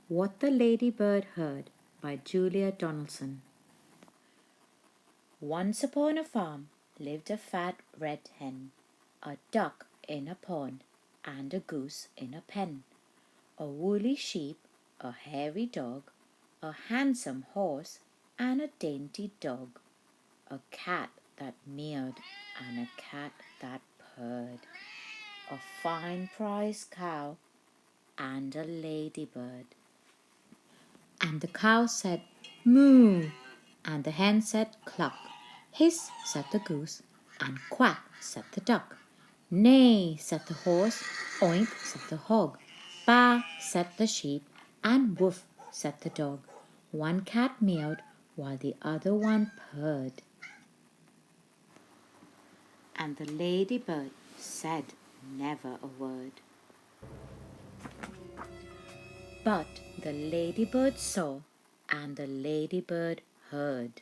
What the Ladybird Heard by Julia Donaldson. Once upon a farm lived a fat red hen, a duck in a pond, and a goose in a pen, a woolly sheep, a hairy dog, a handsome horse, and a dainty dog, a cat that meowed, and a cat that purred, a fine prize cow, and a ladybird. And the cow said, "Moo!" And the hen said, "Cluck!" "Hiss!" said the goose, and "Quack!" said the duck. "Neigh!" said the horse, "Oink!" said the hog, "Baa!" said the sheep, and "Woof!" said the dog. One cat meowed, while the other one purred. And the ladybird said never a word. But the ladybird saw, and the ladybird heard.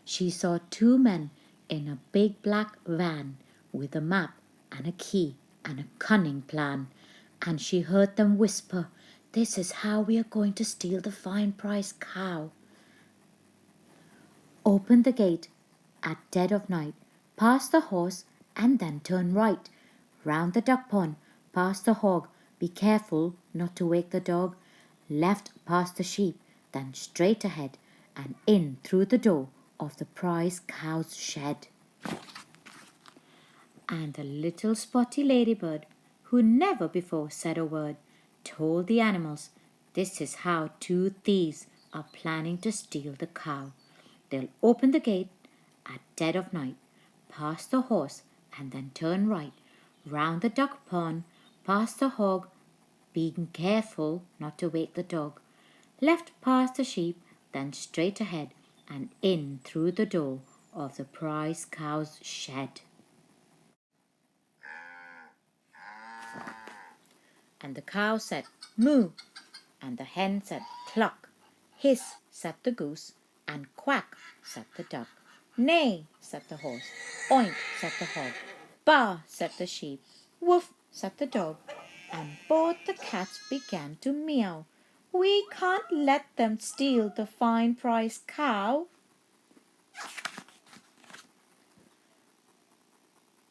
She saw two men in a big black van with a map and a key and a cunning plan, and she heard them whisper, "This is how we are going to steal the fine prize cow." Open the gate at dead of night, past the horse, and then turn right, round the duck pond, past the hog, be careful not to wake the dog, left past the sheep, then straight ahead, and in through the door of the prize cow's shed. And the little spotty ladybird, who never before said a word, told the animals, "This is how two thieves are planning to steal the cow. They'll open the gate at dead of night, past the horse, and then turn right, round the duck pond, past the hog, being careful not to wake the dog, left past the sheep, then straight ahead, and in through the door of the prize cow's shed." And the cow said, "Moo!" And the hen said, "Cluck!" "Hiss!" said the goose, and "Quack!" said the duck. "Neigh!" said the horse, "Oink!" said the hog, "Baa!" said the sheep, "Woof!" said the dog, and both the cats began to meow. "We can't let them steal the fine prize cow."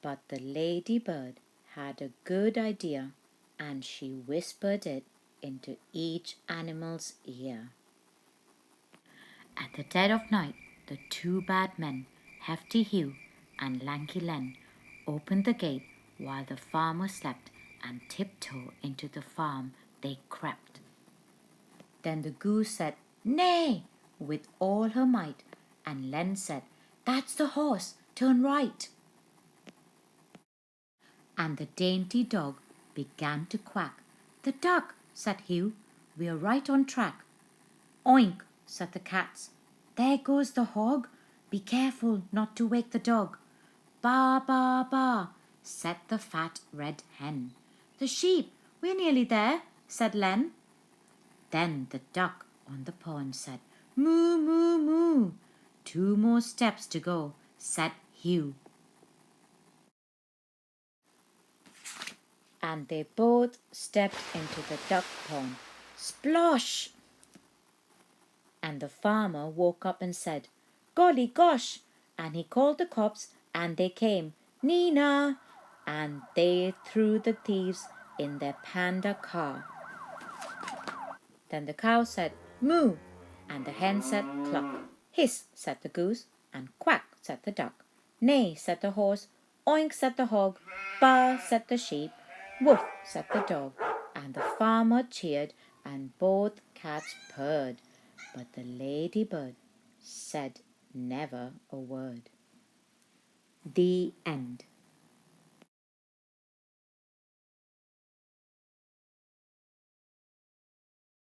But the ladybird had a good idea, and she whispered it into each animal's ear. At the dead of night, the two bad men, Hefty Hugh and Lanky Len, opened the gate while the farmer slept, and tiptoe into the farm they crept. Then the goose said, "Neigh!" with all her might, and Len said, "That's the horse, turn right." And the dainty dog began to quack. "The duck," said Hugh, "we're right on track." "Oink!" said the cats, "there goes the hog, be careful not to wake the dog." "Baa, baa, baa," said the fat red hen. "The sheep, we're nearly there," said Len. Then the duck on the pond said, "Moo, moo, moo." "Two more steps to go," said Hugh. And they both stepped into the duck pond. Splosh! And the farmer woke up and said, "Golly gosh!" And he called the cops, and they came. Nina! And they threw the thieves in their panda car. Then the cow said, "Moo!" And the hen said, "Cluck!" "Hiss!" said the goose, and "Quack!" said the duck. "Neigh!" said the horse, "Oink!" said the hog, "Baa!" said the sheep, "Woof!" said the dog." And the farmer cheered, and both cats purred, but the ladybird said never a word. The end.